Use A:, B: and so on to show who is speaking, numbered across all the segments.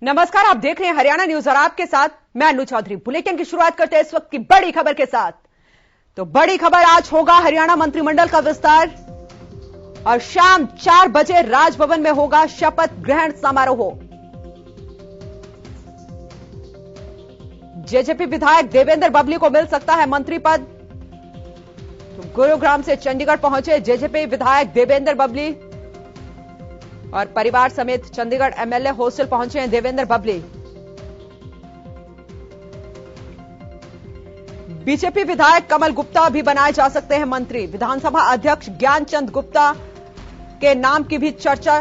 A: नमस्कार, आप देख रहे हैं हरियाणा न्यूज और आपके साथ मैं अनु चौधरी। बुलेटिन की शुरुआत करते हैं इस वक्त की बड़ी खबर के साथ। तो बड़ी खबर, आज होगा हरियाणा मंत्रिमंडल का विस्तार और शाम 4 बजे राजभवन में होगा शपथ ग्रहण समारोह। जेजेपी विधायक देवेंद्र बबली को मिल सकता है मंत्री पद। तो गुरुग्राम से चंडीगढ़ पहुंचे जेजेपी विधायक देवेंद्र बबली और परिवार समेत चंडीगढ़ एमएलए हॉस्टल पहुंचे हैं देवेंद्र बबली। बीजेपी विधायक कमल गुप्ता भी बनाए जा सकते हैं मंत्री। विधानसभा अध्यक्ष ज्ञानचंद गुप्ता के नाम की भी चर्चा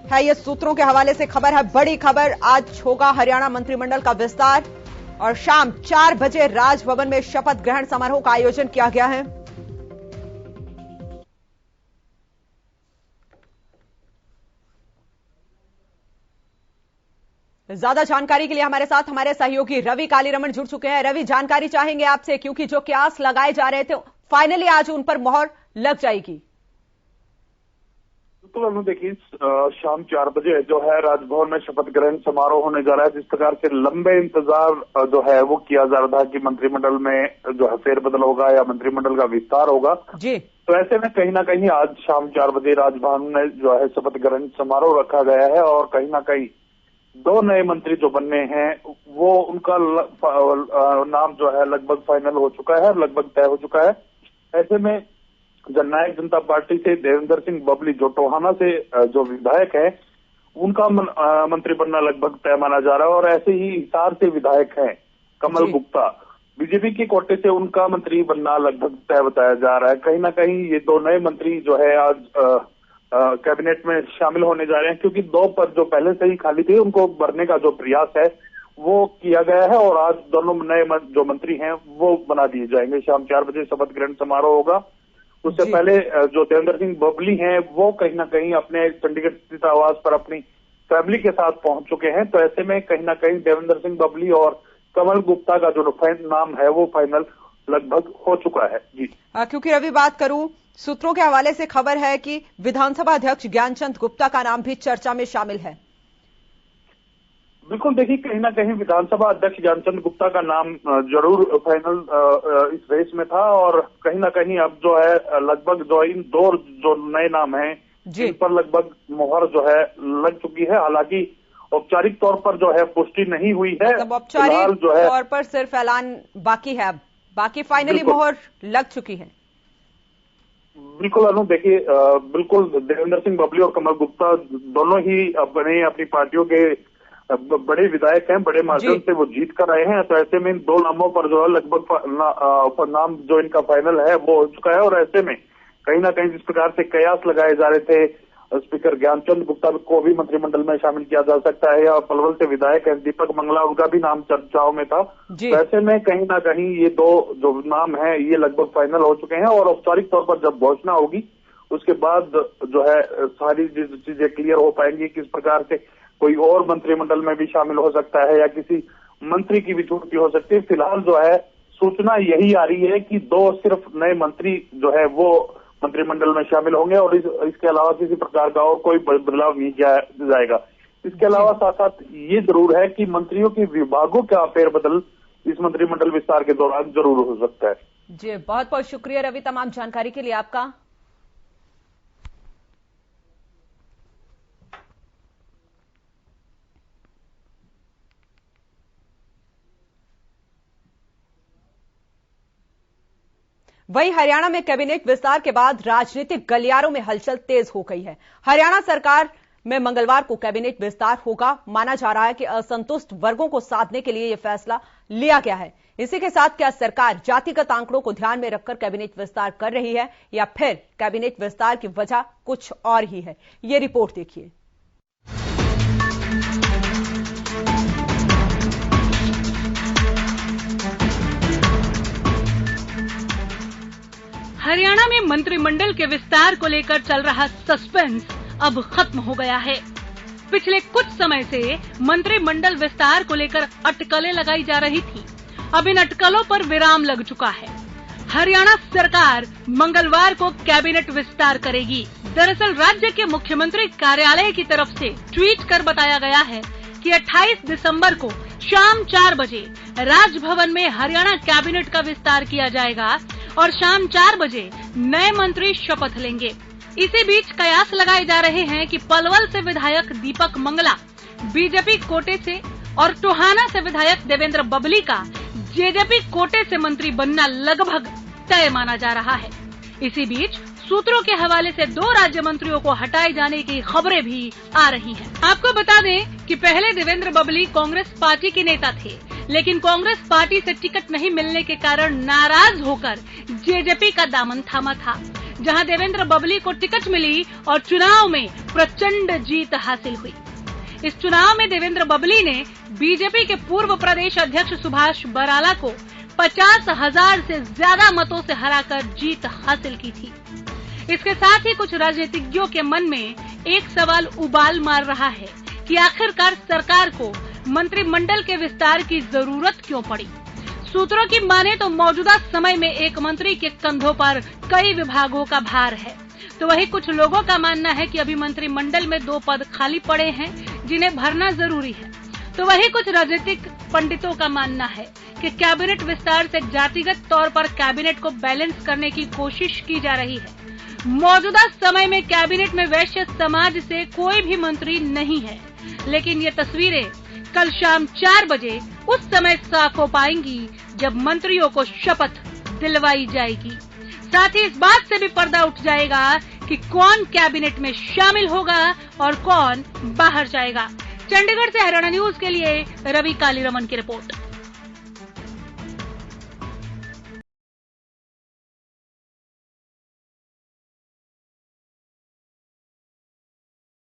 A: है, ये सूत्रों के हवाले से खबर है। बड़ी खबर, आज होगा हरियाणा मंत्रिमंडल का विस्तार और शाम 4 बजे राजभवन में शपथ ग्रहण समारोह का आयोजन किया गया है। ज्यादा जानकारी के लिए हमारे साथ हमारे सहयोगी रवि कालीरमण जुड़ चुके हैं। रवि, जानकारी चाहेंगे आपसे, क्योंकि जो क्यास लगाए जा रहे थे फाइनली आज उन पर मोहर लग जाएगी।
B: तो देखिए, शाम 4 बजे जो है राजभवन में शपथ ग्रहण समारोह होने जा रहा है। जिस प्रकार से लंबे इंतजार जो है वो किया जा रहा था कि मंत्रिमंडल में जो है फेरबदल होगा या मंत्रिमंडल का विस्तार होगा जी, तो ऐसे में कहीं ना कहीं आज शाम 4 बजे राजभवन में जो है शपथ ग्रहण समारोह रखा गया है और कहीं ना कहीं 2 नए मंत्री जो बनने हैं वो उनका नाम जो है लगभग फाइनल हो चुका है, लगभग तय हो चुका है। ऐसे में जननायक जनता पार्टी से देवेंद्र सिंह बबली जो टोहाना से जो विधायक है उनका मंत्री बनना लगभग तय माना जा रहा है। और ऐसे ही हिसार से विधायक हैं कमल गुप्ता, बीजेपी के कोटे से उनका मंत्री बनना लगभग तय बताया जा रहा है। कहीं ना कहीं ये 2 नए मंत्री जो है आज कैबिनेट में शामिल होने जा रहे हैं, क्योंकि 2 पद जो पहले से ही खाली थे उनको भरने का जो प्रयास है वो किया गया है और आज दोनों नए जो मंत्री हैं वो बना दिए जाएंगे। शाम 4 बजे शपथ ग्रहण समारोह होगा। उससे पहले जो देवेंद्र सिंह बबली हैं वो कहीं ना कहीं अपने चंडीगढ़ स्थित आवास पर अपनी फैमिली के साथ पहुंच चुके हैं। तो ऐसे में कहीं ना कहीं देवेंद्र सिंह बबली और कमल गुप्ता का जो नाम है वो फाइनल लगभग हो चुका है जी।
A: क्योंकि रवि, बात करूं, सूत्रों के हवाले से खबर है कि विधानसभा अध्यक्ष ज्ञानचंद गुप्ता का नाम भी चर्चा में शामिल है।
B: बिल्कुल, देखिए कहीं ना कहीं विधानसभा अध्यक्ष ज्ञानचंद गुप्ता का नाम जरूर फाइनल इस रेस में था और कहीं ना कहीं अब जो है लगभग जो इन 2 जो नए नाम हैं इन पर लगभग मोहर जो है लग चुकी है। हालांकि औपचारिक तौर पर जो है पुष्टि नहीं हुई है,
A: औपचारिक तौर पर सिर्फ ऐलान बाकी है, अब बाकी फाइनली मोहर लग चुकी है।
B: बिल्कुल अनु, देखिए बिल्कुल देवेंद्र सिंह बबली और कमल गुप्ता दोनों ही अपनी पार्टियों के बड़े विधायक हैं, बड़े मार्जिन से वो जीत कर आए हैं। तो ऐसे में इन 2 नामों पर जो है लगभग नाम जो इनका फाइनल है वो हो चुका है। और ऐसे में कहीं ना कहीं जिस प्रकार से कयास लगाए जा रहे थे स्पीकर ज्ञानचंद गुप्ता को भी मंत्रिमंडल में शामिल किया जा सकता है या पलवल से विधायक है दीपक मंगला, उनका भी नाम चर्चाओं में था। तो ऐसे में कहीं ना कहीं ये 2 जो नाम है ये लगभग फाइनल हो चुके हैं और औपचारिक तौर पर जब घोषणा होगी उसके बाद जो है सारी चीजें क्लियर हो पाएंगी। किस प्रकार से कोई और मंत्रिमंडल में भी शामिल हो सकता है या किसी मंत्री की भी छुट्टी हो सकती है। फिलहाल जो है सूचना यही आ रही है कि 2 सिर्फ नए मंत्री जो है वो मंत्रिमंडल में शामिल होंगे और इसके अलावा किसी प्रकार का और कोई बदलाव नहीं किया जाएगा। इसके अलावा साथ साथ ये जरूर है कि मंत्रियों के विभागों का फेरबदल इस मंत्रिमंडल विस्तार के दौरान जरूर हो सकता है।
A: जी, बहुत बहुत शुक्रिया रवि तमाम जानकारी के लिए आपका। वहीं हरियाणा में कैबिनेट विस्तार के बाद राजनीतिक गलियारों में हलचल तेज हो गई है। हरियाणा सरकार में मंगलवार को कैबिनेट विस्तार होगा। माना जा रहा है कि असंतुष्ट वर्गों को साधने के लिए यह फैसला लिया गया है। इसी के साथ क्या सरकार जातिगत आंकड़ों को ध्यान में रखकर कैबिनेट विस्तार कर रही है या फिर कैबिनेट विस्तार की वजह कुछ और ही है, ये रिपोर्ट देखिए।
C: हरियाणा में मंत्रिमंडल के विस्तार को लेकर चल रहा सस्पेंस अब खत्म हो गया है। पिछले कुछ समय से मंत्रिमंडल विस्तार को लेकर अटकलें लगाई जा रही थी। अब इन अटकलों पर विराम लग चुका है। हरियाणा सरकार मंगलवार को कैबिनेट विस्तार करेगी। दरअसल राज्य के मुख्यमंत्री कार्यालय की तरफ से ट्वीट कर बताया गया है कि 28 दिसंबर को शाम 4 बजे राजभवन में हरियाणा कैबिनेट का विस्तार किया जाएगा और शाम 4 बजे नए मंत्री शपथ लेंगे। इसी बीच कयास लगाए जा रहे हैं कि पलवल से विधायक दीपक मंगला बीजेपी कोटे से और टोहाना से विधायक देवेंद्र बबली का जेजेपी कोटे से मंत्री बनना लगभग तय माना जा रहा है। इसी बीच सूत्रों के हवाले से 2 राज्य मंत्रियों को हटाए जाने की खबरें भी आ रही हैं। आपको बता दें कि पहले देवेंद्र बबली कांग्रेस पार्टी के नेता थे, लेकिन कांग्रेस पार्टी से टिकट नहीं मिलने के कारण नाराज होकर जेजेपी का दामन थामा था, जहां देवेंद्र बबली को टिकट मिली और चुनाव में प्रचंड जीत हासिल हुई। इस चुनाव में देवेंद्र बबली ने बीजेपी के पूर्व प्रदेश अध्यक्ष सुभाष बराला को 50,000 से ज्यादा मतों से हराकर जीत हासिल की थी। इसके साथ ही कुछ राजनीतिज्ञों के मन में एक सवाल उबाल मार रहा है कि आखिरकार सरकार को मंत्रिमंडल के विस्तार की जरूरत क्यों पड़ी। सूत्रों की माने तो मौजूदा समय में एक मंत्री के कंधों पर कई विभागों का भार है, तो वही कुछ लोगों का मानना है कि अभी मंत्रिमंडल में 2 पद खाली पड़े हैं जिन्हें भरना जरूरी है। तो वही कुछ राजनीतिक पंडितों का मानना है कि कैबिनेट विस्तार से जातिगत तौर पर कैबिनेट को बैलेंस करने की कोशिश की जा रही है। मौजूदा समय में कैबिनेट में वैश्य समाज से कोई भी मंत्री नहीं है, लेकिन ये तस्वीरें कल शाम 4 बजे उस समय साफ हो पाएंगी जब मंत्रियों को शपथ दिलवाई जाएगी। साथ ही इस बात से भी पर्दा उठ जाएगा कि कौन कैबिनेट में शामिल होगा और कौन बाहर जाएगा। चंडीगढ़ से हरियाणा न्यूज के लिए रवि कालीरमन की रिपोर्ट।